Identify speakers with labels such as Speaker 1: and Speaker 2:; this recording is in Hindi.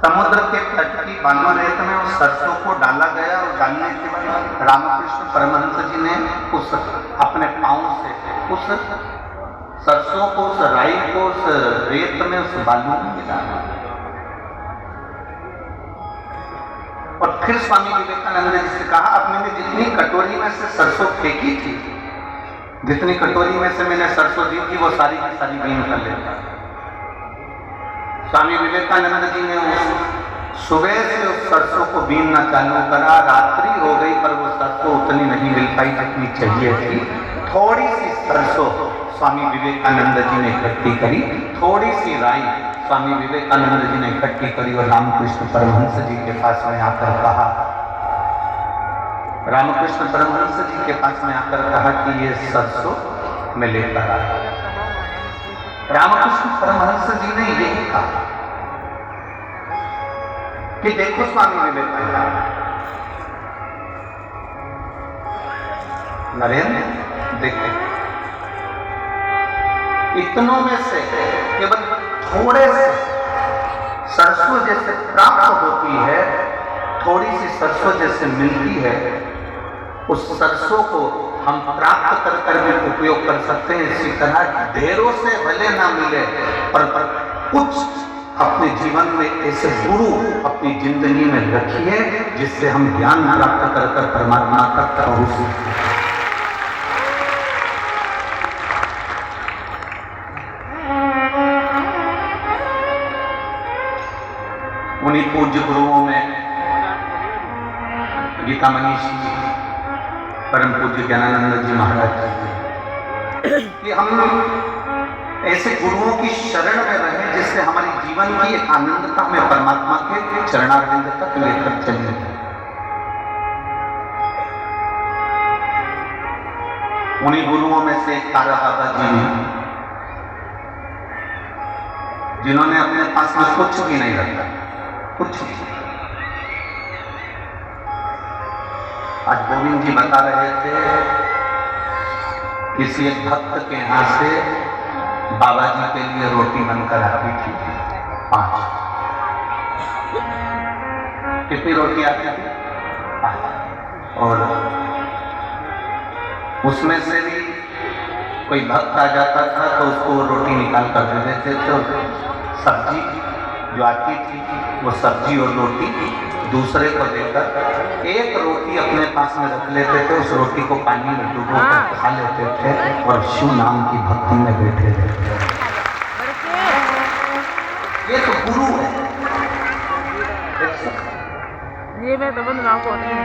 Speaker 1: समुद्र के तट की बालू रेत में उस सरसों को डाला गया और डालने के बाद रामकृष्ण परमहंस जी ने उस अपने पांव से उस सरसों को, उस राई को, उस रेत में, उस बालू में मिलाया। और फिर स्वामी विवेकानंद ने जिसे कहा, अब मैंने जितनी कटोरी में से सरसों फेंकी थी, जितनी कटोरी में से मैंने सरसों दी थी, वो सारी की सारी बीन कर लेता। स्वामी विवेकानंद जी ने उस सुबह से उस सरसों को बीनना चालू करा। रात्रि हो गई पर वो सरसों उतनी नहीं मिल पाई जितनी चाहिए थी। थोड़ी सी सरसों स्वामी विवेकानंद जी ने इकट्ठी करी, थोड़ी सी राई स्वामी विवेकानंद जी ने इकट्ठी करी और रामकृष्ण परमहंस जी के पास में आकर कहा, रामकृष्ण परमहंस जी के पास में आकर कहा कि ये सरसों मैं लेकर आया। रामकृष्ण परमहंस जी ने यही कहा कि देखो स्वामी विवेकानंद, नरेंद्र देखे, इतनों में से केवल थोड़े से सरसों जैसे प्राप्त होती है, थोड़ी सी सरसों जैसे मिलती है, उस सरसों को हम प्राप्त कर कर भी उपयोग कर सकते हैं। इसी तरह ढेरों से भले ना मिले पर कुछ अपने जीवन में ऐसे गुरु अपनी जिंदगी में रखिए जिससे हम ज्ञान प्राप्त कर कर परमात्मा तक पहुंच सकें। उन्हीं पूज्य गुरुओं में गीता मनीषी जी, परम पूज्य ज्ञानानंद जी महाराज जी, कि हम ऐसे गुरुओं की शरण में रहें जिससे हमारी जीवन की एक आनंदता में परमात्मा के चरणारविंद तक लेकर चले। उन्हीं गुरुओं में से तारा बाबा जी ने, जिन्होंने अपने पास में कुछ भी नहीं रखा, कुछ भी। आज गोविंद जी बता रहे थे, किसी एक भक्त के यहाँ से बाबा जी के लिए रोटी बनकर आती थी 5। कितनी रोटी आती थी? 5। और उसमें से भी कोई भक्त आ जाता था तो उसको रोटी निकाल कर दे देते थे। और सब्जी जो आती थी वो सब्जी और रोटी दूसरे को देकर एक रोटी अपने पास में रख लेते थे, उस रोटी को पानी में डुबोकर खा लेते थे और शिव नाम की भक्ति में बैठे थे। ये तो गुरु है।
Speaker 2: ये मैं तो नाम को नहीं